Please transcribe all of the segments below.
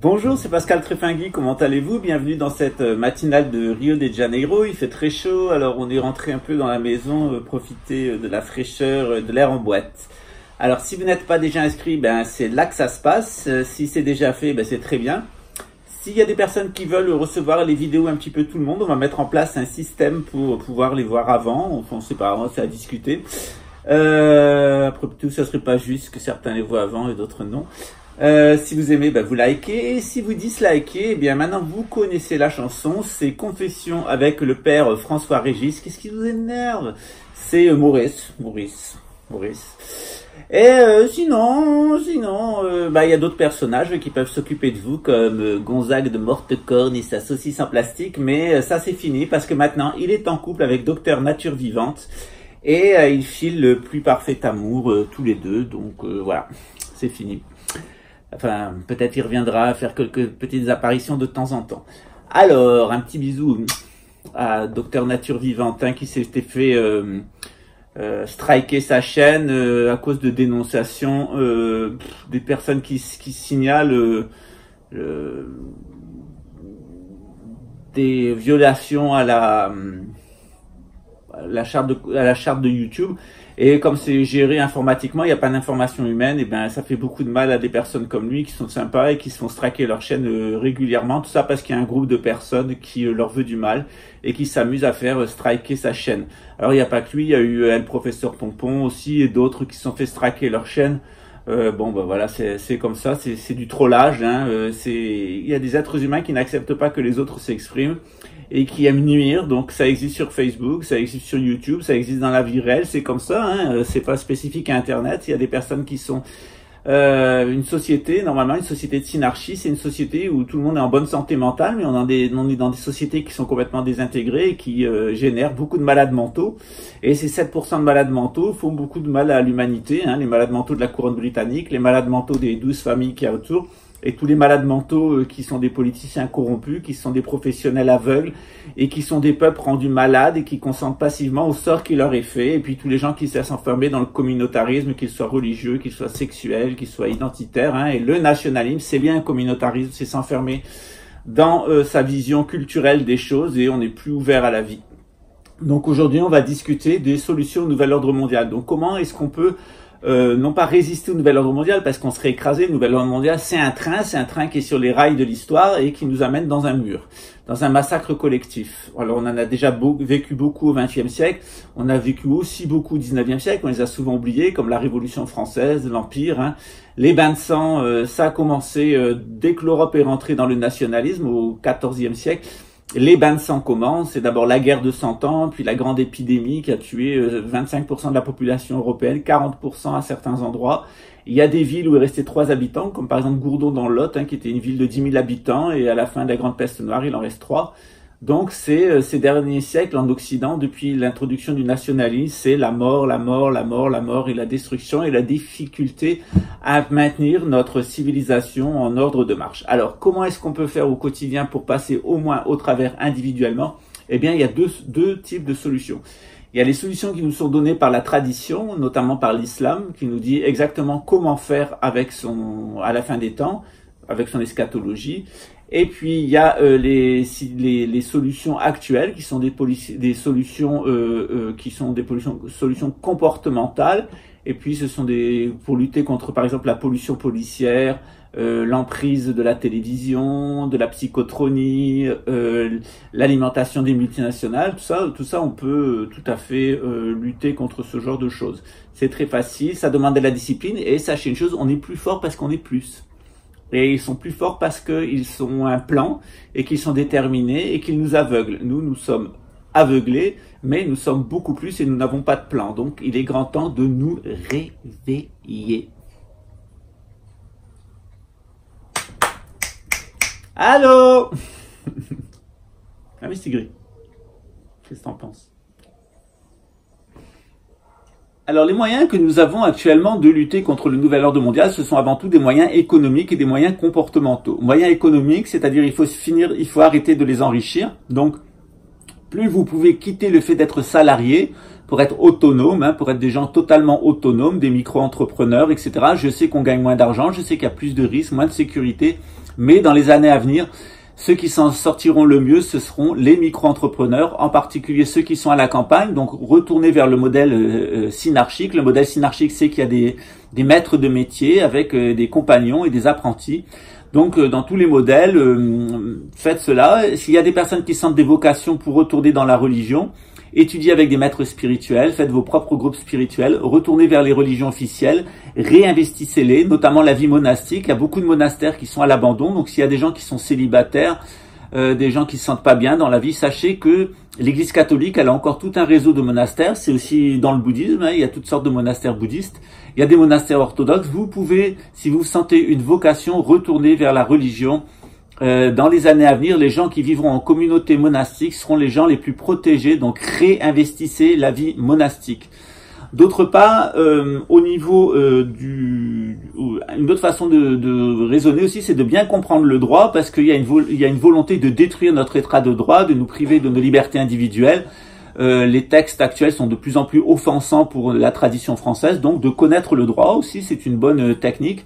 Bonjour, c'est Pascal Trefingui, comment allez-vous? Bienvenue dans cette matinale de Rio de Janeiro. Il fait très chaud, alors on est rentré un peu dans la maison, profiter de la fraîcheur, de l'air en boîte. Alors si vous n'êtes pas déjà inscrit, ben c'est là que ça se passe. Si c'est déjà fait, ben c'est très bien. S'il y a des personnes qui veulent recevoir les vidéos un petit peu tout le monde, on va mettre en place un système pour pouvoir les voir avant. Enfin, on sait pas, c'est à discuter. Après tout, ça serait pas juste que certains les voient avant et d'autres non. Si vous aimez, ben vous likez. Et si vous dislikez, eh bien maintenant vous connaissez la chanson. C'est Confession avec le père François Régis. Qu'est-ce qui vous énerve? C'est Maurice. Et sinon, il y a d'autres personnages qui peuvent s'occuper de vous, comme Gonzague de Mortecorne et sa saucisse en plastique. Mais ça c'est fini parce que maintenant il est en couple avec Docteur Nature Vivante et ils filent le plus parfait amour tous les deux. Donc voilà, c'est fini. Enfin, peut-être il reviendra faire quelques petites apparitions de temps en temps. Alors, un petit bisou à Docteur Nature Vivante qui s'était fait striker sa chaîne à cause de dénonciations des personnes qui signalent des violations à la charte de YouTube. Et comme c'est géré informatiquement, il n'y a pas d'information humaine, et ben ça fait beaucoup de mal à des personnes comme lui qui sont sympas et qui se font striker leur chaîne régulièrement. Tout ça parce qu'il y a un groupe de personnes qui leur veut du mal et qui s'amusent à faire striker sa chaîne. Alors il n'y a pas que lui, il y a eu le professeur Pompon aussi et d'autres qui se sont fait striker leur chaîne. Bon ben voilà, c'est comme ça, c'est du trollage. Il y a des êtres humains qui n'acceptent pas que les autres s'expriment et qui aiment nuire. Donc ça existe sur Facebook, ça existe sur YouTube, ça existe dans la vie réelle, c'est comme ça, c'est pas spécifique à Internet. Il y a des personnes qui sont une société, normalement une société de synarchie, c'est une société où tout le monde est en bonne santé mentale, mais on est dans des sociétés qui sont complètement désintégrées et qui génèrent beaucoup de malades mentaux. Et ces 7% de malades mentaux font beaucoup de mal à l'humanité, les malades mentaux de la couronne britannique, les malades mentaux des 12 familles qu'il y a autour, et tous les malades mentaux qui sont des politiciens corrompus, qui sont des professionnels aveugles, et qui sont des peuples rendus malades et qui consentent passivement au sort qui leur est fait, et puis tous les gens qui se laissent enfermer dans le communautarisme, qu'ils soient religieux, qu'ils soient sexuels, qu'ils soient identitaires, et le nationalisme, c'est bien un communautarisme, c'est s'enfermer dans sa vision culturelle des choses, et on n'est plus ouvert à la vie. Donc aujourd'hui, on va discuter des solutions au nouvel ordre mondial. Donc comment est-ce qu'on peut non pas résister au nouvel ordre mondial parce qu'on serait écrasé. Le nouvel ordre mondial, c'est un train qui est sur les rails de l'histoire et qui nous amène dans un mur, dans un massacre collectif. Alors on en a déjà vécu beaucoup au XXe siècle, on a vécu aussi beaucoup au XIXe siècle, on les a souvent oubliés, comme la Révolution française, l'Empire. Les bains de sang, ça a commencé dès que l'Europe est rentrée dans le nationalisme au XIVe siècle. Les bains de sang commencent, c'est d'abord la guerre de 100 ans, puis la grande épidémie qui a tué 25% de la population européenne, 40% à certains endroits. Il y a des villes où il restait 3 habitants, comme par exemple Gourdon dans le Lot, qui était une ville de 10 000 habitants, et à la fin de la grande peste noire, il en reste 3. Donc c'est ces derniers siècles en Occident, depuis l'introduction du nationalisme, c'est la mort et la destruction et la difficulté à maintenir notre civilisation en ordre de marche. Alors comment est-ce qu'on peut faire au quotidien pour passer au moins au travers individuellement? Eh bien il y a deux types de solutions. Il y a les solutions qui nous sont données par la tradition, notamment par l'islam, qui nous dit exactement comment faire avec à la fin des temps, avec son eschatologie. Et puis il y a les solutions actuelles qui sont des solutions comportementales. Et puis ce sont pour lutter contre par exemple la pollution policière, l'emprise de la télévision, de la psychotronie, l'alimentation des multinationales, tout ça on peut tout à fait lutter contre ce genre de choses. C'est très facile, ça demande de la discipline et sachez une chose, on est plus fort parce qu'on est plus. Et ils sont plus forts parce qu'ils ont un plan et qu'ils sont déterminés et qu'ils nous aveuglent. Nous sommes aveuglés, mais nous sommes beaucoup plus et nous n'avons pas de plan. Donc, il est grand temps de nous réveiller. Allô? Ah, Miss Tigri, qu'est-ce que t'en penses? Alors les moyens que nous avons actuellement de lutter contre le nouvel ordre mondial, ce sont avant tout des moyens économiques et des moyens comportementaux. Moyens économiques, c'est-à-dire il faut arrêter de les enrichir. Donc plus vous pouvez quitter le fait d'être salarié pour être autonome, hein, pour être des gens totalement autonomes, des micro-entrepreneurs, etc. Je sais qu'on gagne moins d'argent, je sais qu'il y a plus de risques, moins de sécurité, mais dans les années à venir, ceux qui s'en sortiront le mieux, ce seront les micro-entrepreneurs, en particulier ceux qui sont à la campagne, donc retourner vers le modèle synarchique. Le modèle synarchique, c'est qu'il y a des maîtres de métier avec des compagnons et des apprentis. Donc, dans tous les modèles, faites cela. S'il y a des personnes qui sentent des vocations pour retourner dans la religion, étudiez avec des maîtres spirituels, faites vos propres groupes spirituels, retournez vers les religions officielles, réinvestissez-les, notamment la vie monastique. Il y a beaucoup de monastères qui sont à l'abandon, donc s'il y a des gens qui sont célibataires, des gens qui se sentent pas bien dans la vie, sachez que l'Église catholique, elle a encore tout un réseau de monastères. C'est aussi dans le bouddhisme, hein, il y a toutes sortes de monastères bouddhistes. Il y a des monastères orthodoxes. Vous pouvez, si vous sentez une vocation, retourner vers la religion. Dans les années à venir, les gens qui vivront en communauté monastique seront les gens les plus protégés, donc réinvestissez la vie monastique. D'autre part, au niveau une autre façon de raisonner aussi, c'est de bien comprendre le droit, parce qu'il y a une volonté de détruire notre état de droit, de nous priver de nos libertés individuelles. Les textes actuels sont de plus en plus offensants pour la tradition française, donc de connaître le droit aussi, c'est une bonne technique.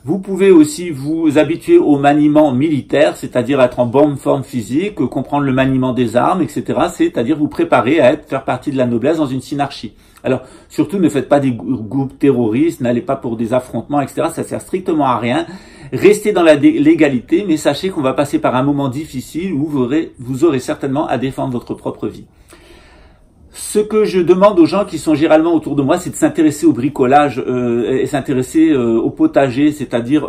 Vous pouvez aussi vous habituer au maniement militaire, c'est-à-dire être en bonne forme physique, comprendre le maniement des armes, etc. C'est-à-dire vous préparer à faire partie de la noblesse dans une synarchie. Alors, surtout, ne faites pas des groupes terroristes, n'allez pas pour des affrontements, etc. Ça sert strictement à rien. Restez dans la légalité, mais sachez qu'on va passer par un moment difficile où vous aurez certainement à défendre votre propre vie. Ce que je demande aux gens qui sont généralement autour de moi, c'est de s'intéresser au bricolage et s'intéresser au potager, c'est-à-dire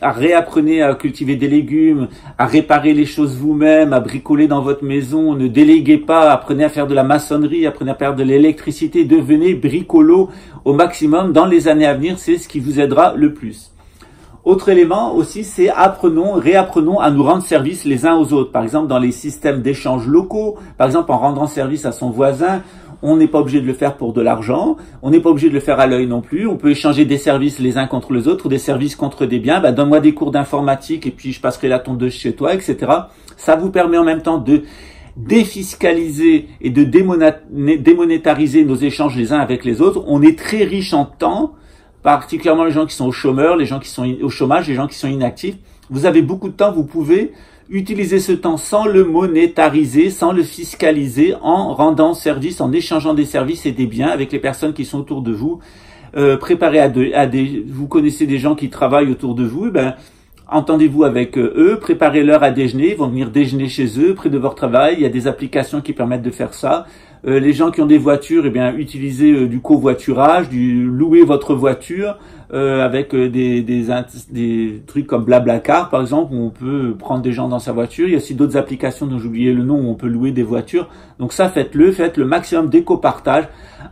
à réapprenez à cultiver des légumes, à réparer les choses vous-même, à bricoler dans votre maison, ne déléguez pas, apprenez à faire de la maçonnerie, apprenez à faire de l'électricité, devenez bricolo au maximum dans les années à venir, c'est ce qui vous aidera le plus. Autre élément aussi, c'est réapprenons à nous rendre service les uns aux autres. Par exemple, dans les systèmes d'échange locaux, par exemple, en rendant service à son voisin, on n'est pas obligé de le faire pour de l'argent, on n'est pas obligé de le faire à l'œil non plus, on peut échanger des services les uns contre les autres, ou des services contre des biens, donne-moi des cours d'informatique et puis je passerai la tondeuse chez toi, etc. Ça vous permet en même temps de défiscaliser et de démonétariser nos échanges les uns avec les autres. On est très riche en temps, particulièrement les gens qui sont au chômeur, les gens qui sont au chômage, les gens qui sont inactifs. Vous avez beaucoup de temps, vous pouvez utiliser ce temps sans le monétariser, sans le fiscaliser, en rendant service, en échangeant des services et des biens avec les personnes qui sont autour de vous. Vous connaissez des gens qui travaillent autour de vous, entendez-vous avec eux, préparez-leur à déjeuner, ils vont venir déjeuner chez eux, près de votre travail. Il y a des applications qui permettent de faire ça. Les gens qui ont des voitures, utilisez du covoiturage, louez votre voiture avec des trucs comme Blablacar par exemple, où on peut prendre des gens dans sa voiture. Il y a aussi d'autres applications dont j'ai oublié le nom où on peut louer des voitures. Donc ça, faites le maximum d'éco-partage.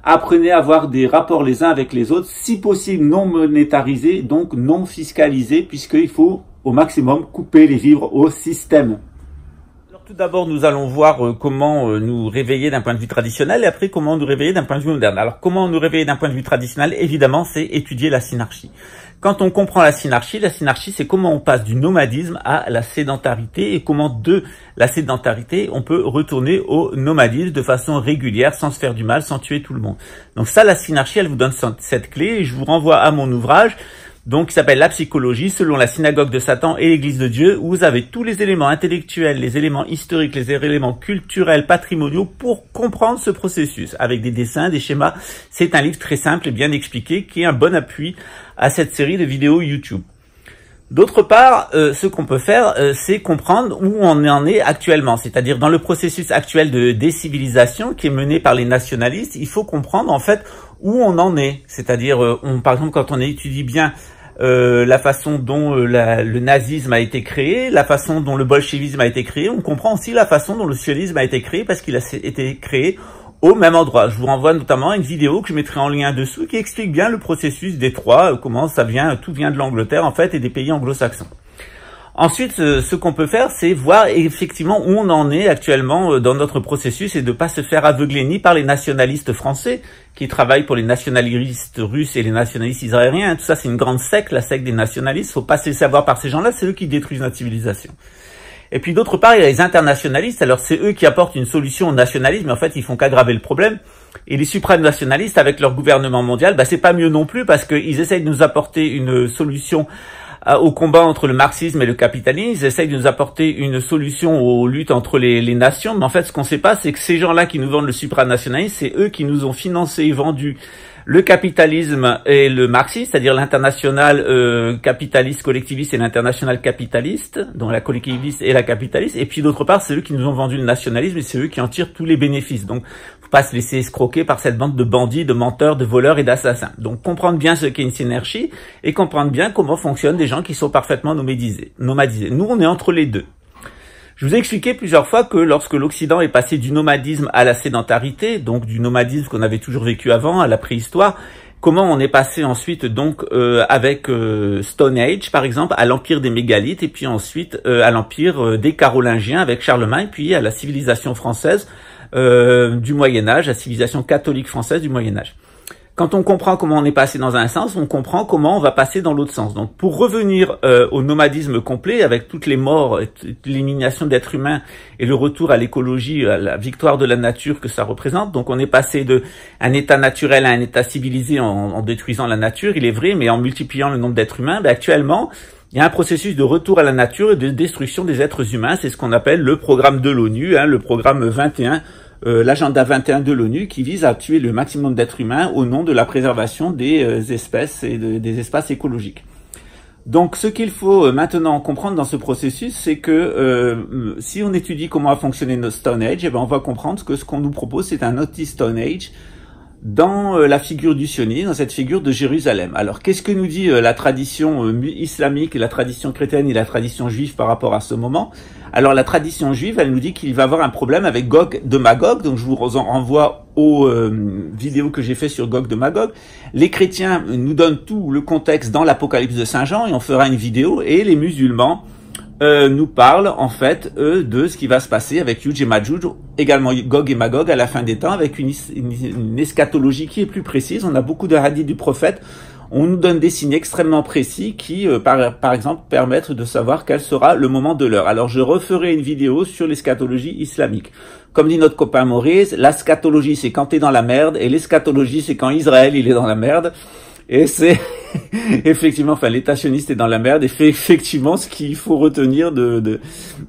Apprenez à avoir des rapports les uns avec les autres, si possible non monétarisés, donc non fiscalisés, puisqu'il faut au maximum couper les vivres au système. Tout d'abord, nous allons voir comment nous réveiller d'un point de vue traditionnel et après comment nous réveiller d'un point de vue moderne. Alors, comment nous réveiller d'un point de vue traditionnel? Évidemment, c'est étudier la synarchie. Quand on comprend la synarchie, c'est comment on passe du nomadisme à la sédentarité et comment de la sédentarité, on peut retourner au nomadisme de façon régulière, sans se faire du mal, sans tuer tout le monde. Donc ça, la synarchie, elle vous donne cette clé et je vous renvoie à mon ouvrage donc qui s'appelle La psychologie selon la synagogue de Satan et l'église de Dieu, où vous avez tous les éléments intellectuels, les éléments historiques, les éléments culturels, patrimoniaux pour comprendre ce processus avec des dessins, des schémas. C'est un livre très simple et bien expliqué qui est un bon appui à cette série de vidéos YouTube. D'autre part, ce qu'on peut faire, c'est comprendre où on en est actuellement, c'est-à-dire dans le processus actuel de décivilisation qui est mené par les nationalistes, il faut comprendre en fait où on en est, c'est-à-dire, par exemple, quand on étudie bien la façon dont le nazisme a été créé, la façon dont le bolchevisme a été créé, on comprend aussi la façon dont le socialisme a été créé parce qu'il a été créé au même endroit. Je vous renvoie notamment à une vidéo que je mettrai en lien dessous qui explique bien le processus des trois, comment ça vient, tout vient de l'Angleterre en fait et des pays anglo-saxons. Ensuite, ce qu'on peut faire, c'est voir effectivement où on en est actuellement dans notre processus et de pas se faire aveugler ni par les nationalistes français qui travaillent pour les nationalistes russes et les nationalistes israéliens. Tout ça, c'est une grande secte, la secte des nationalistes. Faut pas se laisser avoir par ces gens-là, c'est eux qui détruisent notre civilisation. Et puis d'autre part, il y a les internationalistes. Alors c'est eux qui apportent une solution au nationalisme, mais en fait ils font qu'aggraver le problème. Et les supranationalistes, avec leur gouvernement mondial, c'est pas mieux non plus, parce qu'ils essayent de nous apporter une solution au combat entre le marxisme et le capitalisme. Ils essayent de nous apporter une solution aux luttes entre les nations. Mais en fait, ce qu'on sait pas, c'est que ces gens-là qui nous vendent le supranationalisme, c'est eux qui nous ont financé et vendu le capitalisme et le marxisme, c'est-à-dire l'international capitaliste collectiviste et l'international capitaliste, donc la collectiviste et la capitaliste. Et puis d'autre part, c'est eux qui nous ont vendu le nationalisme et c'est eux qui en tirent tous les bénéfices. Donc, faut pas se laisser escroquer par cette bande de bandits, de menteurs, de voleurs et d'assassins. Donc, comprendre bien ce qu'est une synergie et comprendre bien comment fonctionnent des gens qui sont parfaitement nomadisés. Nous, on est entre les deux. Je vous ai expliqué plusieurs fois que lorsque l'Occident est passé du nomadisme à la sédentarité, donc du nomadisme qu'on avait toujours vécu avant, à la préhistoire, comment on est passé ensuite donc avec Stone Age par exemple, à l'empire des mégalithes, et puis ensuite à l'empire des Carolingiens avec Charlemagne, puis à la civilisation française du Moyen-Âge, la civilisation catholique française du Moyen-Âge. Quand on comprend comment on est passé dans un sens, on comprend comment on va passer dans l'autre sens. Donc, pour revenir au nomadisme complet, avec toutes les morts, l'élimination d'êtres humains et le retour à l'écologie, à la victoire de la nature que ça représente, donc on est passé de un état naturel à un état civilisé en détruisant la nature, il est vrai, mais en multipliant le nombre d'êtres humains. Actuellement, il y a un processus de retour à la nature et de destruction des êtres humains. C'est ce qu'on appelle le programme de l'ONU, le programme 21. L'agenda 21 de l'ONU qui vise à tuer le maximum d'êtres humains au nom de la préservation des espèces et des espaces écologiques. Donc ce qu'il faut maintenant comprendre dans ce processus, c'est que si on étudie comment a fonctionné notre Stone Age, on va comprendre que ce qu'on nous propose, c'est un anti-Stone Age dans la figure du sionisme, dans cette figure de Jérusalem. Alors qu'est-ce que nous dit la tradition islamique, la tradition chrétienne et la tradition juive par rapport à ce moment? Alors la tradition juive, elle nous dit qu'il va y avoir un problème avec Gog de Magog, donc je vous renvoie aux vidéos que j'ai fait sur Gog de Magog. Les chrétiens nous donnent tout le contexte dans l'Apocalypse de Saint Jean, et on fera une vidéo, et les musulmans nous parlent en fait de ce qui va se passer avec Yuj et Majuj, également Gog et Magog à la fin des temps, avec une eschatologie qui est plus précise. On a beaucoup de hadiths du prophète. On nous donne des signes extrêmement précis qui, par exemple, permettent de savoir quel sera le moment de l'heure. Alors, je referai une vidéo sur l'eschatologie islamique. Comme dit notre copain Maurice, l'eschatologie, c'est quand t'es dans la merde, et l'eschatologie, c'est quand Israël, il est dans la merde. Et c'est effectivement, l'État sioniste est dans la merde et fait effectivement ce qu'il faut retenir de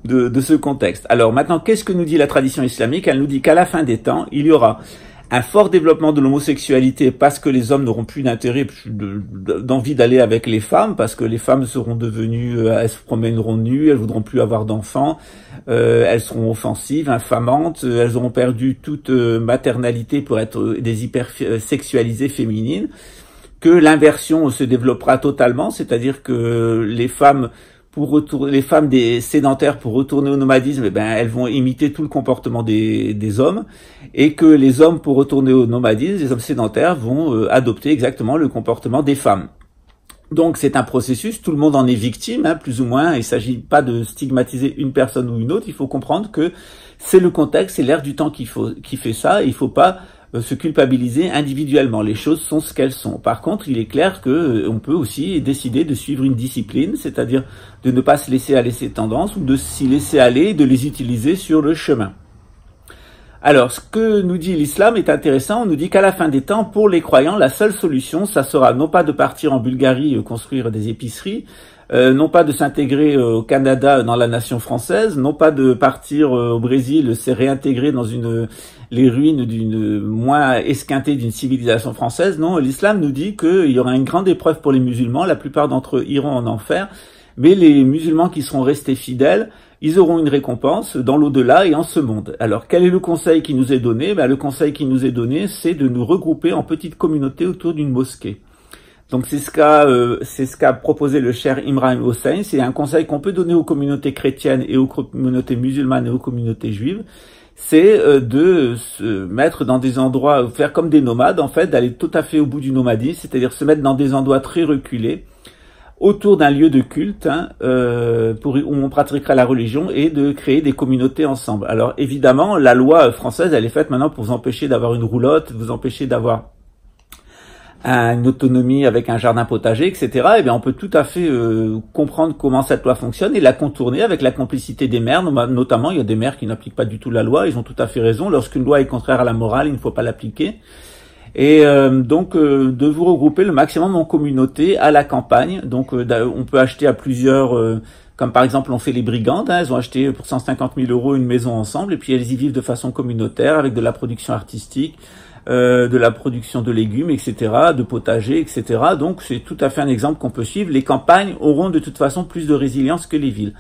ce contexte. Alors maintenant, qu'est-ce que nous dit la tradition islamique? Elle nous dit qu'à la fin des temps, il y aura un fort développement de l'homosexualité parce que les hommes n'auront plus d'intérêt, d'envie d'aller avec les femmes, parce que les femmes seront devenues, elles se promèneront nues, elles voudront plus avoir d'enfants, elles seront offensives, infamantes, elles auront perdu toute maternalité pour être des hypersexualisées féminines, que l'inversion se développera totalement, c'est-à-dire que les femmes des sédentaires pour retourner au nomadisme, elles vont imiter tout le comportement des hommes, et que les hommes pour retourner au nomadisme, les hommes sédentaires vont adopter exactement le comportement des femmes. Donc c'est un processus, tout le monde en est victime, plus ou moins. Il ne s'agit pas de stigmatiser une personne ou une autre, il faut comprendre que c'est le contexte, c'est l'ère du temps qui fait ça, il ne faut pas se culpabiliser individuellement. Les choses sont ce qu'elles sont. Par contre, il est clair que on peut aussi décider de suivre une discipline, c'est-à-dire de ne pas se laisser aller ces tendances, ou de s'y laisser aller et de les utiliser sur le chemin. Alors, ce que nous dit l'islam est intéressant. On nous dit qu'à la fin des temps, pour les croyants, la seule solution, ça sera non pas de partir en Bulgarie construire des épiceries, non pas de s'intégrer au Canada dans la nation française, non pas de partir au Brésil, se réintégrer dans les ruines d'une moins esquintée d'une civilisation française. Non, l'islam nous dit qu'il y aura une grande épreuve pour les musulmans. La plupart d'entre eux iront en enfer, mais les musulmans qui seront restés fidèles, ils auront une récompense dans l'au-delà et en ce monde. Alors, quel est le conseil qui nous est donné? Le conseil qui nous est donné, c'est de nous regrouper en petites communautés autour d'une mosquée. Donc, c'est ce qu'a proposé le cher Imran Hossein. C'est un conseil qu'on peut donner aux communautés chrétiennes et aux communautés musulmanes et aux communautés juives. C'est de se mettre dans des endroits, faire comme des nomades, en fait, d'aller tout à fait au bout du nomadisme, c'est-à-dire se mettre dans des endroits très reculés, autour d'un lieu de culte, où on pratiquera la religion, et de créer des communautés ensemble. Alors évidemment, la loi française, elle est faite maintenant pour vous empêcher d'avoir une roulotte, vous empêcher d'avoir une autonomie avec un jardin potager, etc., eh bien, on peut tout à fait comprendre comment cette loi fonctionne et la contourner avec la complicité des maires. Notamment, il y a des maires qui n'appliquent pas du tout la loi. Ils ont tout à fait raison. Lorsqu'une loi est contraire à la morale, il ne faut pas l'appliquer. Et donc, de vous regrouper le maximum en communauté à la campagne. Donc, on peut acheter à plusieurs... comme par exemple, on fait les brigandes. Hein, elles ont acheté pour 150 000 € une maison ensemble. Et puis, elles y vivent de façon communautaire avec de la production artistique, de la production de légumes, etc., de potager, etc. Donc, c'est tout à fait un exemple qu'on peut suivre. Les campagnes auront de toute façon plus de résilience que les villes.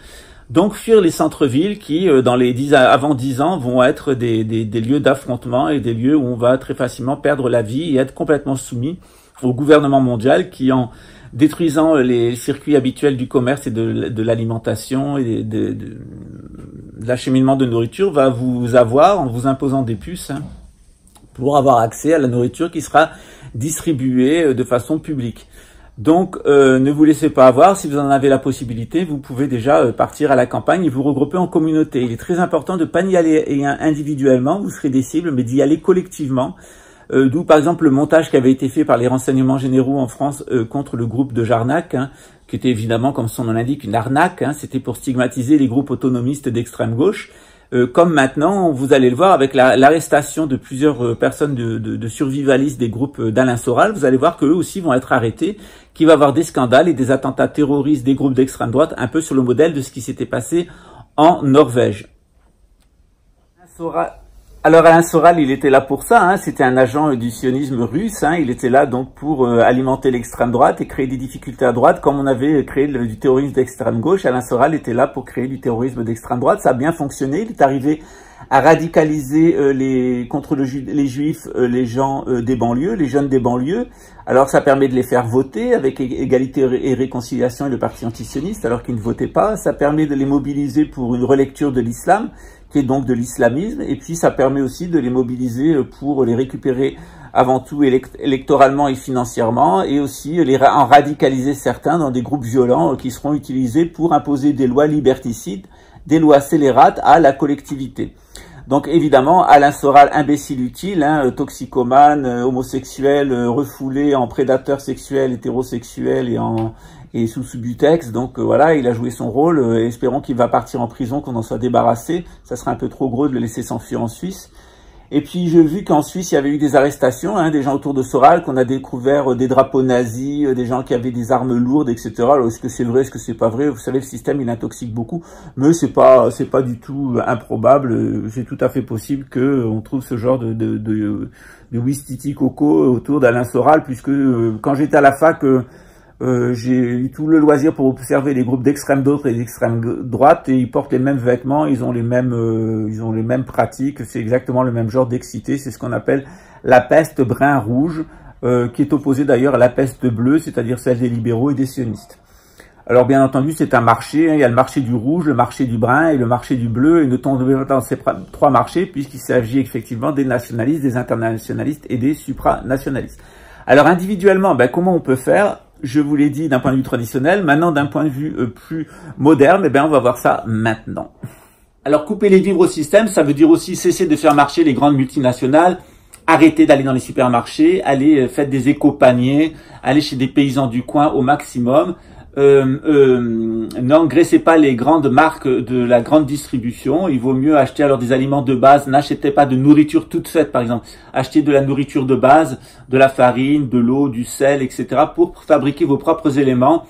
Donc, fuir les centres-villes qui, dans les avant 10 ans, vont être des lieux d'affrontement et des lieux où on va très facilement perdre la vie et être complètement soumis au gouvernement mondial qui, en détruisant les circuits habituels du commerce et de l'alimentation et de l'acheminement de nourriture, va vous avoir en vous imposant des puces, hein, pour avoir accès à la nourriture qui sera distribuée de façon publique. Donc, ne vous laissez pas avoir. Si vous en avez la possibilité, vous pouvez déjà partir à la campagne et vous regrouper en communauté. Il est très important de ne pas y aller individuellement, vous serez des cibles, mais d'y aller collectivement. D'où, par exemple, le montage qui avait été fait par les renseignements généraux en France contre le groupe de Jarnac, hein, qui était évidemment, comme son nom l'indique, une arnaque. Hein, c'était pour stigmatiser les groupes autonomistes d'extrême gauche. Comme maintenant, vous allez le voir avec l'arrestation de plusieurs personnes de survivalistes des groupes d'Alain Soral, vous allez voir qu'eux aussi vont être arrêtés, qu'il va y avoir des scandales et des attentats terroristes des groupes d'extrême droite, un peu sur le modèle de ce qui s'était passé en Norvège. Alors Alain Soral, il était là pour ça, hein, c'était un agent du sionisme russe, hein, il était là donc pour alimenter l'extrême droite et créer des difficultés à droite, comme on avait créé du terrorisme d'extrême gauche. Alain Soral était là pour créer du terrorisme d'extrême droite, ça a bien fonctionné, il est arrivé à radicaliser contre les juifs, les gens des banlieues, les jeunes des banlieues. Alors ça permet de les faire voter avec Égalité et Réconciliation et le parti antisioniste, alors qu'ils ne votaient pas. Ça permet de les mobiliser pour une relecture de l'islam, qui est donc de l'islamisme, et puis ça permet aussi de les mobiliser pour les récupérer avant tout électoralement et financièrement, et aussi en radicaliser certains dans des groupes violents qui seront utilisés pour imposer des lois liberticides, des lois scélérates à la collectivité. Donc évidemment, Alain Soral, imbécile utile, hein, toxicomane, homosexuel, refoulé en prédateur sexuel, hétérosexuel et sous Subutex. Donc voilà, il a joué son rôle. Espérons qu'il va partir en prison, qu'on en soit débarrassé. Ça serait un peu trop gros de le laisser s'enfuir en Suisse. Et puis j'ai vu qu'en Suisse, il y avait eu des arrestations, hein, des gens autour de Soral, qu'on a découvert des drapeaux nazis, des gens qui avaient des armes lourdes, etc. Alors est-ce que c'est vrai, est-ce que c'est pas vrai? Vous savez, le système, il intoxique beaucoup, mais c'est pas du tout improbable. C'est tout à fait possible que on trouve ce genre de Ouistiti Coco autour d'Alain Soral, puisque quand j'étais à la fac, j'ai eu tout le loisir pour observer les groupes d'extrême droite et d'extrême droite, et ils portent les mêmes vêtements, ils ont les mêmes pratiques, c'est exactement le même genre d'excité, c'est ce qu'on appelle la peste brun-rouge, qui est opposée d'ailleurs à la peste bleue, c'est-à-dire celle des libéraux et des sionistes. Alors bien entendu, c'est un marché, hein, il y a le marché du rouge, le marché du brun et le marché du bleu, et ne tombez pas dans ces trois marchés, puisqu'il s'agit effectivement des nationalistes, des internationalistes et des supranationalistes. Alors individuellement, comment on peut faire? Je vous l'ai dit d'un point de vue traditionnel. Maintenant, d'un point de vue plus moderne, on va voir ça maintenant. Alors, couper les vivres au système, ça veut dire aussi cesser de faire marcher les grandes multinationales, arrêter d'aller dans les supermarchés, aller faire des éco-paniers, aller chez des paysans du coin au maximum. N'engraissez pas les grandes marques de la grande distribution. Il vaut mieux acheter alors des aliments de base. N'achetez pas de nourriture toute faite, par exemple. Achetez de la nourriture de base, de la farine, de l'eau, du sel, etc. pour fabriquer vos propres éléments.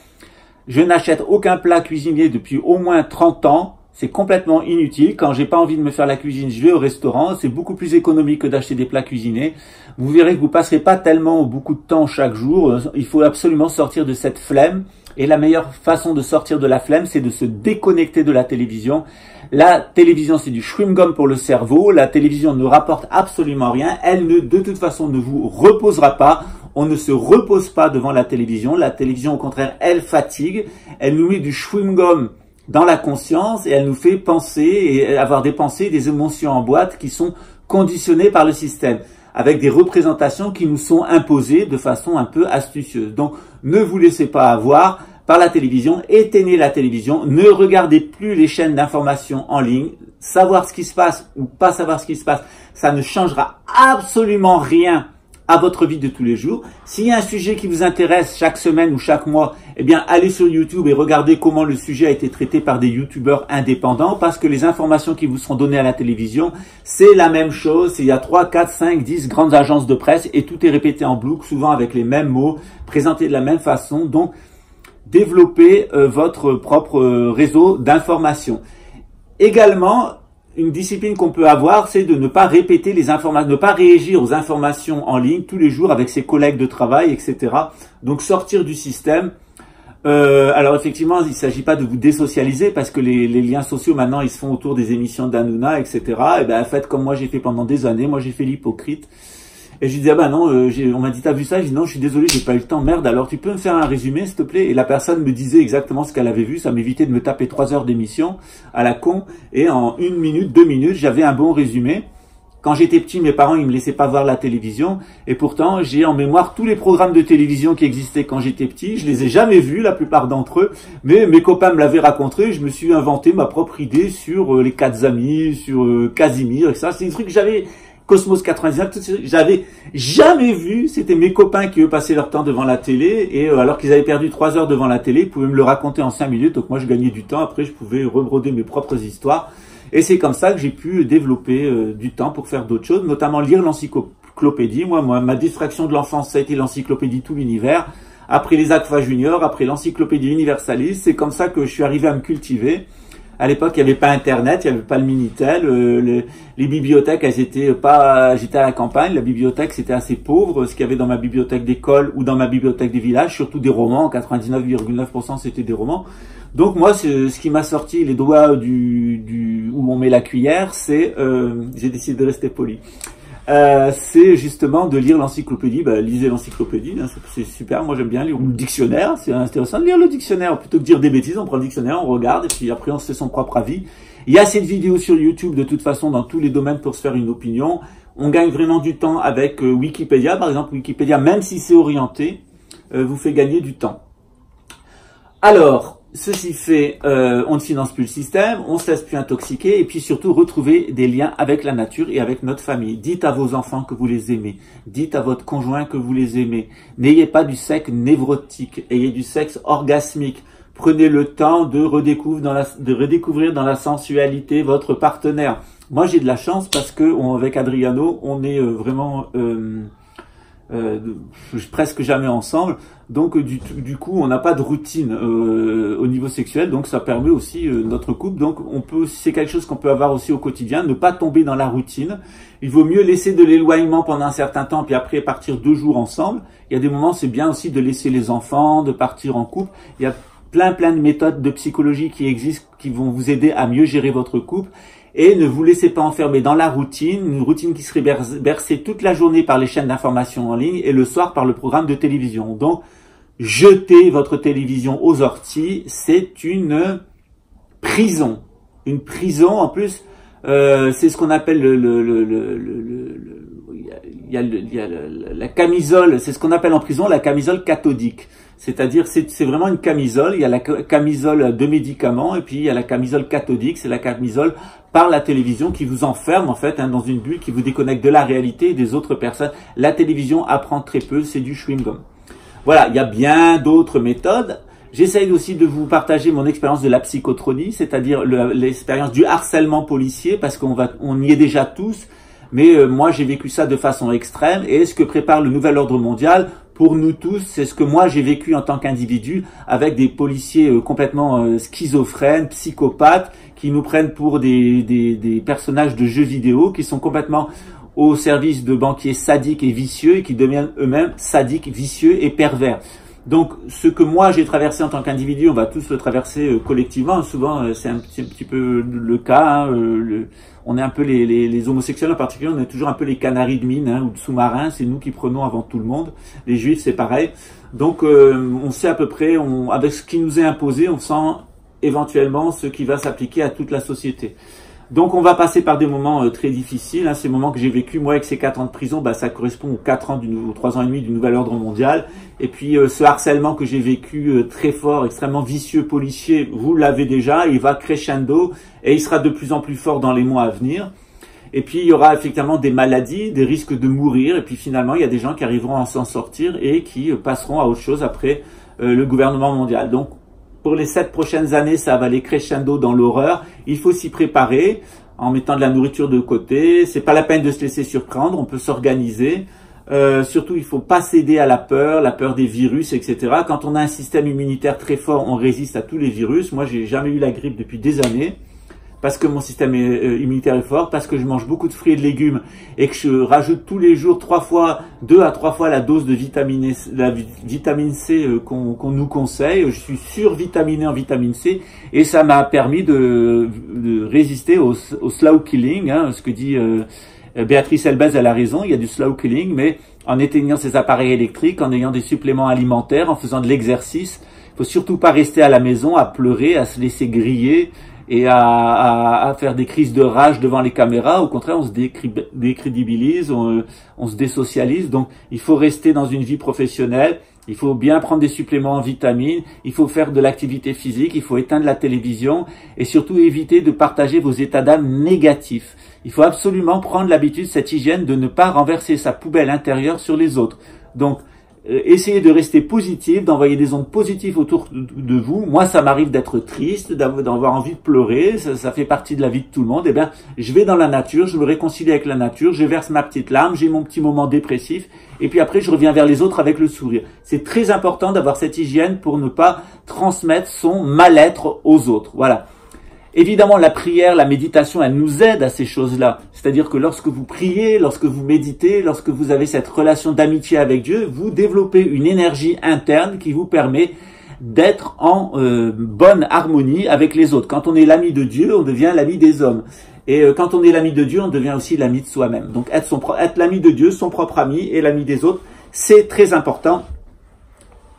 Je n'achète aucun plat cuisinier depuis au moins 30 ans. C'est complètement inutile. Quand j'ai pas envie de me faire la cuisine, je vais au restaurant. C'est beaucoup plus économique que d'acheter des plats cuisinés. Vous verrez que vous passerez pas tellement beaucoup de temps chaque jour. Il faut absolument sortir de cette flemme. Et la meilleure façon de sortir de la flemme, c'est de se déconnecter de la télévision. La télévision, c'est du chewing-gum pour le cerveau. La télévision ne rapporte absolument rien. Elle de toute façon, ne vous reposera pas. On ne se repose pas devant la télévision. La télévision, au contraire, elle fatigue. Elle nous met du chewing-gum dans la conscience et elle nous fait penser et avoir des pensées, des émotions en boîte qui sont conditionnées par le système, avec des représentations qui nous sont imposées de façon un peu astucieuse. Donc, ne vous laissez pas avoir par la télévision, éteignez la télévision, ne regardez plus les chaînes d'information en ligne. Savoir ce qui se passe ou pas savoir ce qui se passe, ça ne changera absolument rien à votre vie de tous les jours. S'il y a un sujet qui vous intéresse chaque semaine ou chaque mois, eh bien, allez sur YouTube et regardez comment le sujet a été traité par des YouTubeurs indépendants, parce que les informations qui vous seront données à la télévision, c'est la même chose. Il y a 3, 4, 5, 10 grandes agences de presse et tout est répété en boucle, souvent avec les mêmes mots, présentés de la même façon. Donc, développez votre propre réseau d'information. Également, une discipline qu'on peut avoir, c'est de ne pas répéter les informations, ne pas réagir aux informations en ligne tous les jours avec ses collègues de travail, etc. Donc sortir du système. Alors effectivement, il ne s'agit pas de vous désocialiser parce que les liens sociaux maintenant ils se font autour des émissions d'Hanouna, etc. Et ben faites comme moi j'ai fait pendant des années. Moi j'ai fait l'hypocrite. Et je lui disais, ah ben non, on m'a dit, t'as vu ça? Je dis, non, je suis désolé, j'ai pas eu le temps. Merde, alors tu peux me faire un résumé, s'il te plaît? Et la personne me disait exactement ce qu'elle avait vu. Ça m'évitait de me taper 3 heures d'émission à la con. Et en 1 minute, 2 minutes, j'avais un bon résumé. Quand j'étais petit, mes parents, ils me laissaient pas voir la télévision. Et pourtant, j'ai en mémoire tous les programmes de télévision qui existaient quand j'étais petit. Je les ai jamais vus, la plupart d'entre eux. Mais mes copains me l'avaient raconté. Je me suis inventé ma propre idée sur les 4 amis, sur Casimir, et ça. C'est des trucs que j'avais... Cosmos 99, j'avais jamais vu, c'était mes copains qui eux passaient leur temps devant la télé et alors qu'ils avaient perdu 3 heures devant la télé, ils pouvaient me le raconter en 5 minutes, donc moi je gagnais du temps, après je pouvais rebroder mes propres histoires et c'est comme ça que j'ai pu développer du temps pour faire d'autres choses, notamment lire l'encyclopédie. Moi, ma distraction de l'enfance, ça a été l'encyclopédie Tout l'univers, après les Aqua Junior, après l'encyclopédie Universalis, c'est comme ça que je suis arrivé à me cultiver. À l'époque, il n'y avait pas Internet, il n'y avait pas le Minitel, les bibliothèques, elles étaient pas, j'étais à la campagne, la bibliothèque c'était assez pauvre, ce qu'il y avait dans ma bibliothèque d'école ou dans ma bibliothèque des villages, surtout des romans, 99,9% c'était des romans. Donc moi, ce qui m'a sorti les doigts où on met la cuillère, c'est, j'ai décidé de rester poli. C'est justement de lire l'encyclopédie. Lisez l'encyclopédie, hein, c'est super, moi j'aime bien lire, ou le dictionnaire, c'est intéressant de lire le dictionnaire, plutôt que de dire des bêtises, on prend le dictionnaire, on regarde, et puis après on se fait son propre avis. Il y a cette vidéo sur YouTube, de toute façon, dans tous les domaines pour se faire une opinion. On gagne vraiment du temps avec Wikipédia, par exemple, Wikipédia, même si c'est orienté, vous fait gagner du temps. Alors, ceci fait, on ne finance plus le système, on ne se laisse plus intoxiquer et puis surtout retrouver des liens avec la nature et avec notre famille. Dites à vos enfants que vous les aimez. Dites à votre conjoint que vous les aimez. N'ayez pas du sexe névrotique, ayez du sexe orgasmique. Prenez le temps de redécouvrir dans la sensualité votre partenaire. Moi, j'ai de la chance parce que avec Adriano, on est vraiment... presque jamais ensemble, donc du coup on n'a pas de routine au niveau sexuel, donc ça permet aussi notre couple, donc on peut, c'est quelque chose qu'on peut avoir aussi au quotidien, ne pas tomber dans la routine. Il vaut mieux laisser de l'éloignement pendant un certain temps, puis après partir 2 jours ensemble. Il y a des moments, c'est bien aussi de laisser les enfants, de partir en couple. Il y a plein de méthodes de psychologie qui existent, qui vont vous aider à mieux gérer votre couple. Et ne vous laissez pas enfermer dans la routine, une routine qui serait bercée toute la journée par les chaînes d'information en ligne et le soir par le programme de télévision. Donc, jetez votre télévision aux orties, c'est une prison. Une prison, en plus, c'est ce qu'on appelle la camisole, c'est ce qu'on appelle en prison la camisole cathodique. C'est-à-dire, c'est vraiment une camisole. Il y a la camisole de médicaments et puis il y a la camisole cathodique. C'est la camisole par la télévision qui vous enferme en fait dans une bulle qui vous déconnecte de la réalité et des autres personnes. La télévision apprend très peu, c'est du chewing-gum. Voilà, il y a bien d'autres méthodes. J'essaye aussi de vous partager mon expérience de la psychotronie, c'est-à-dire l'expérience du harcèlement policier, parce on y est déjà tous. Mais moi, j'ai vécu ça de façon extrême. Et ce que prépare le nouvel ordre mondial, pour nous tous, c'est ce que moi j'ai vécu en tant qu'individu, avec des policiers complètement schizophrènes, psychopathes, qui nous prennent pour des personnages de jeux vidéo, qui sont complètement au service de banquiers sadiques et vicieux, et qui deviennent eux-mêmes sadiques, vicieux et pervers. Donc, ce que moi j'ai traversé en tant qu'individu, on va tous le traverser collectivement. Souvent, c'est un petit peu le cas. Hein, on est un peu les homosexuels en particulier, on est toujours un peu les canaris de mine ou de sous-marins. C'est nous qui prenons avant tout le monde. Les juifs, c'est pareil. Donc, on sait à peu près, avec ce qui nous est imposé, on sent éventuellement ce qui va s'appliquer à toute la société. Donc on va passer par des moments très difficiles, hein. Ces moments que j'ai vécu, moi avec ces 4 ans de prison, ça correspond aux 4 ans aux 3 ans et demi du nouvel ordre mondial. Et puis ce harcèlement que j'ai vécu très fort, extrêmement vicieux, policier, vous l'avez déjà, il va crescendo et il sera de plus en plus fort dans les mois à venir. Et puis, il y aura effectivement des maladies, des risques de mourir. Et puis, finalement, il y a des gens qui arriveront à s'en sortir et qui passeront à autre chose après le gouvernement mondial. Donc, pour les 7 prochaines années, ça va aller crescendo dans l'horreur. Il faut s'y préparer en mettant de la nourriture de côté. C'est pas la peine de se laisser surprendre. On peut s'organiser. Surtout, il faut pas céder à la peur des virus, etc. Quand on a un système immunitaire très fort, on résiste à tous les virus. Moi, j'ai jamais eu la grippe depuis des années parce que mon système immunitaire est fort, parce que je mange beaucoup de fruits et de légumes et que je rajoute tous les jours 2 à 3 fois la dose de la vitamine C qu'on nous conseille. Je suis survitaminé en vitamine C et ça m'a permis de résister au slow killing, hein, ce que dit Béatrice Elbaz, elle a raison, il y a du slow killing, mais en éteignant ses appareils électriques, en ayant des suppléments alimentaires, en faisant de l'exercice. Il faut surtout pas rester à la maison à pleurer, à se laisser griller et à faire des crises de rage devant les caméras. Au contraire, on se décrédibilise, on se désocialise. Donc, il faut rester dans une vie professionnelle. Il faut bien prendre des suppléments en vitamines, il faut faire de l'activité physique, il faut éteindre la télévision et surtout éviter de partager vos états d'âme négatifs. Il faut absolument prendre l'habitude, cette hygiène, de ne pas renverser sa poubelle intérieure sur les autres. Donc, essayez de rester positif, d'envoyer des ondes positives autour de vous. Moi, ça m'arrive d'être triste, d'avoir envie de pleurer, ça fait partie de la vie de tout le monde. Eh bien, je vais dans la nature, je me réconcilie avec la nature, je verse ma petite larme, j'ai mon petit moment dépressif, et puis après, je reviens vers les autres avec le sourire. C'est très important d'avoir cette hygiène pour ne pas transmettre son mal-être aux autres. Voilà. Évidemment, la prière, la méditation, elle nous aide à ces choses-là. C'est-à-dire que lorsque vous priez, lorsque vous méditez, lorsque vous avez cette relation d'amitié avec Dieu, vous développez une énergie interne qui vous permet d'être en bonne harmonie avec les autres. Quand on est l'ami de Dieu, on devient l'ami des hommes. Et quand on est l'ami de Dieu, on devient aussi l'ami de soi-même. Donc être l'ami de Dieu, son propre ami et l'ami des autres, c'est très important.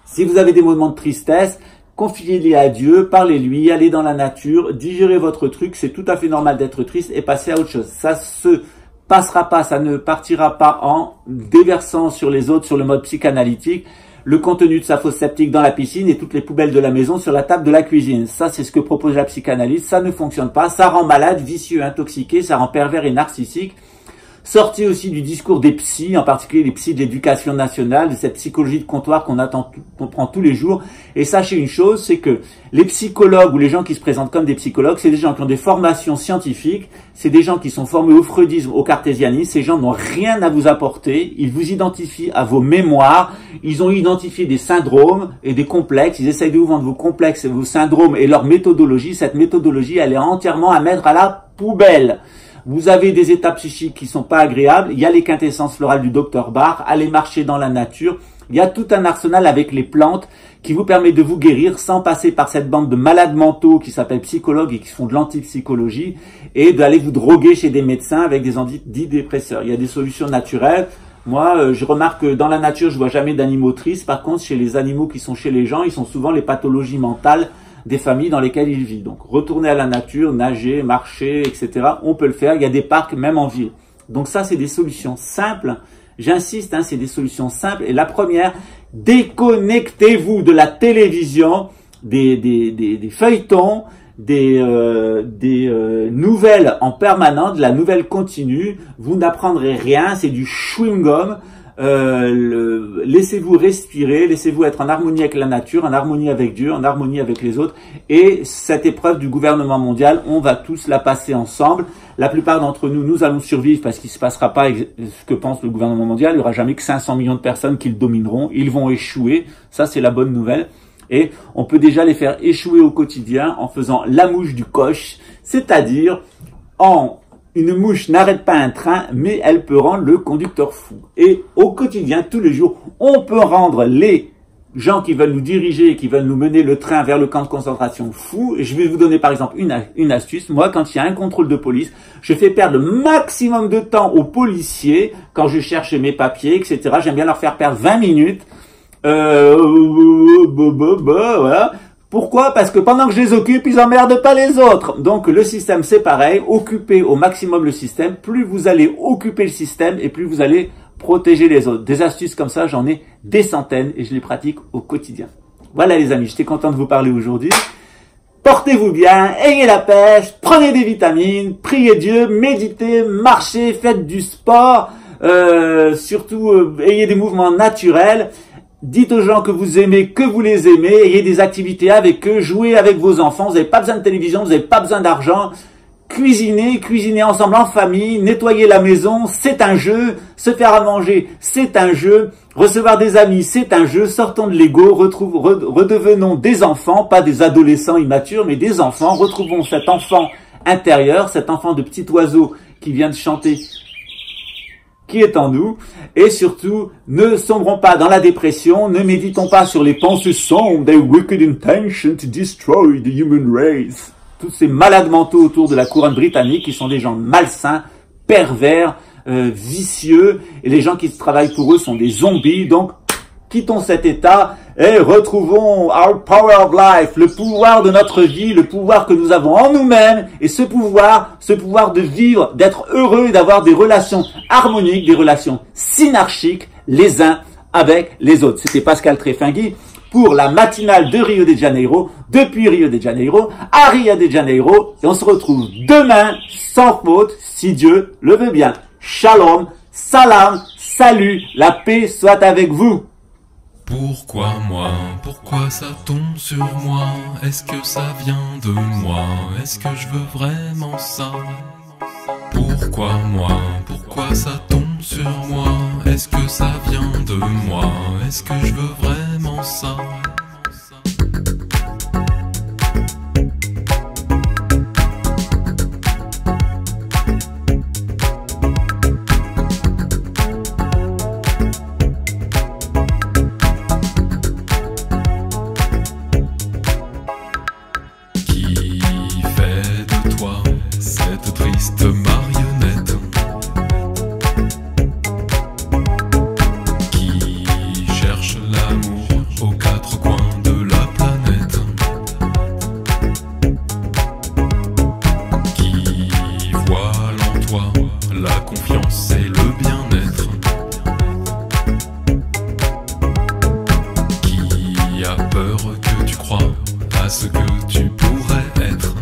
Si vous avez des moments de tristesse, confiez-les à Dieu, parlez-lui, allez dans la nature, digérez votre truc, c'est tout à fait normal d'être triste et passez à autre chose. Ça se passera pas, ça ne partira pas en déversant sur les autres sur le mode psychanalytique, le contenu de sa fosse septique dans la piscine et toutes les poubelles de la maison sur la table de la cuisine. Ça, c'est ce que propose la psychanalyse, ça ne fonctionne pas, ça rend malade, vicieux, intoxiqué, ça rend pervers et narcissique. Sortez aussi du discours des psys, en particulier les psys de l'éducation nationale, de cette psychologie de comptoir qu'on prend tous les jours. Et sachez une chose, c'est que les psychologues ou les gens qui se présentent comme des psychologues, c'est des gens qui ont des formations scientifiques, c'est des gens qui sont formés au freudisme, au cartésianisme. Ces gens n'ont rien à vous apporter, ils vous identifient à vos mémoires, ils ont identifié des syndromes et des complexes, ils essayent de vous vendre vos complexes et vos syndromes et leur méthodologie. Cette méthodologie, elle est entièrement à mettre à la poubelle. Vous avez des états psychiques qui sont pas agréables. Il y a les quintessences florales du Dr Bach. Allez marcher dans la nature. Il y a tout un arsenal avec les plantes qui vous permet de vous guérir sans passer par cette bande de malades mentaux qui s'appellent psychologues et qui font de l'antipsychologie et d'aller vous droguer chez des médecins avec des antidépresseurs. Il y a des solutions naturelles. Moi, je remarque que dans la nature, je vois jamais d'animaux tristes. Par contre, chez les animaux qui sont chez les gens, ils sont souvent les pathologies mentales des familles dans lesquelles ils vivent. Donc, retourner à la nature, nager, marcher, etc. On peut le faire. Il y a des parcs, même en ville. Donc ça, c'est des solutions simples. J'insiste, hein, c'est des solutions simples. Et la première, déconnectez-vous de la télévision, des feuilletons, des nouvelles en permanence, de la nouvelle continue. Vous n'apprendrez rien, c'est du chewing-gum. Laissez-vous respirer, laissez-vous être en harmonie avec la nature, en harmonie avec Dieu, en harmonie avec les autres. Et cette épreuve du gouvernement mondial, on va tous la passer ensemble. La plupart d'entre nous, nous allons survivre parce qu'il ne se passera pas ce que pense le gouvernement mondial. Il n'y aura jamais que 500 millions de personnes qui le domineront. Ils vont échouer. Ça, c'est la bonne nouvelle. Et on peut déjà les faire échouer au quotidien en faisant la mouche du coche, c'est-à-dire une mouche n'arrête pas un train, mais elle peut rendre le conducteur fou. Et au quotidien, tous les jours, on peut rendre les gens qui veulent nous diriger et qui veulent nous mener le train vers le camp de concentration fou. Et je vais vous donner par exemple une astuce. Moi, quand il y a un contrôle de police, je fais perdre le maximum de temps aux policiers quand je cherche mes papiers, etc. J'aime bien leur faire perdre 20 minutes. Voilà. Pourquoi? Parce que pendant que je les occupe, ils emmerdent pas les autres. Donc le système, c'est pareil. Occupez au maximum le système. Plus vous allez occuper le système et plus vous allez protéger les autres. Des astuces comme ça, j'en ai des centaines et je les pratique au quotidien. Voilà les amis, j'étais content de vous parler aujourd'hui. Portez-vous bien, ayez la pêche, prenez des vitamines, priez Dieu, méditez, marchez, faites du sport, surtout ayez des mouvements naturels. Dites aux gens que vous aimez, que vous les aimez, ayez des activités avec eux, jouez avec vos enfants, vous n'avez pas besoin de télévision, vous n'avez pas besoin d'argent. Cuisiner ensemble en famille, nettoyer la maison, c'est un jeu, se faire à manger, c'est un jeu, recevoir des amis, c'est un jeu, sortons de l'ego, redevenons des enfants, pas des adolescents immatures, mais des enfants, retrouvons cet enfant intérieur, cet enfant de petit oiseau qui vient de chanter, qui est en nous, et surtout, ne sombrons pas dans la dépression, ne méditons pas sur les pensées sombres, des wicked intentions to destroy the human race. Tous ces malades mentaux autour de la couronne britannique qui sont des gens malsains, pervers, vicieux, et les gens qui travaillent pour eux sont des zombies. Donc, quittons cet état et retrouvons our power of life, le pouvoir de notre vie, le pouvoir que nous avons en nous-mêmes, et ce pouvoir de vivre, d'être heureux et d'avoir des relations harmoniques, des relations synarchiques les uns avec les autres. C'était Pascal Trefingui pour la matinale de Rio de Janeiro, depuis Rio de Janeiro, à Rio de Janeiro, et on se retrouve demain, sans faute, si Dieu le veut bien. Shalom, salam, salut, la paix soit avec vous. Pourquoi moi? Pourquoi ça tombe sur moi? Est-ce que ça vient de moi? Est-ce que je veux vraiment ça? Pourquoi moi? Pourquoi ça tombe sur moi? Est-ce que ça vient de moi? Est-ce que je veux vraiment ça? Qui fait de toi cette triste marionnette? Qui cherche l'amour aux quatre coins de la planète? Qui voile en toi la confiance et le bien-être? Qui a peur que tu crois à ce que tu pourrais être?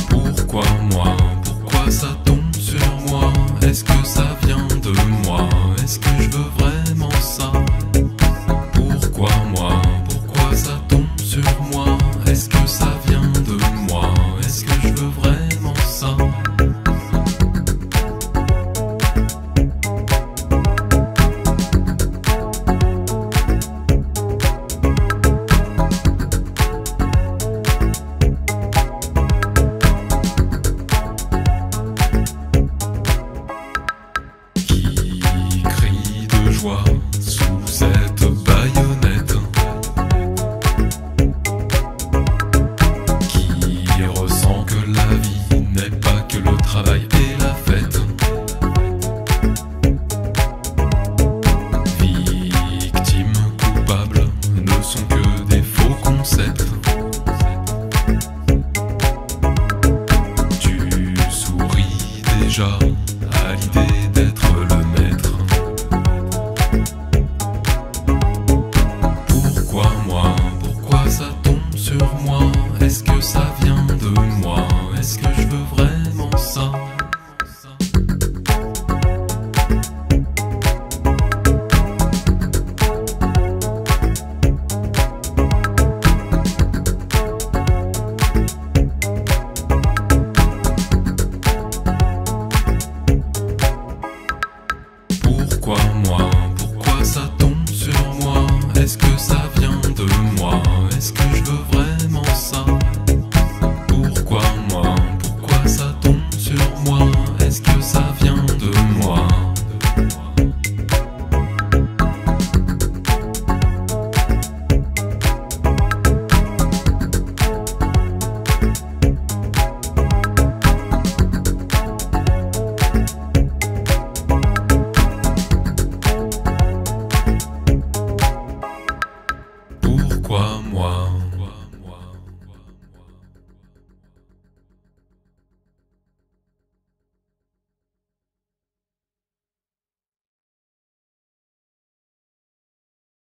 Pourquoi moi? Pourquoi ça tombe sur moi? Est-ce que ça vient de moi? Est-ce que je veux vraiment ça? Pourquoi moi? Pourquoi ça tombe sur moi? Est-ce que ça vient de moi? Est-ce que je veux vraiment ça? Qui crie de joie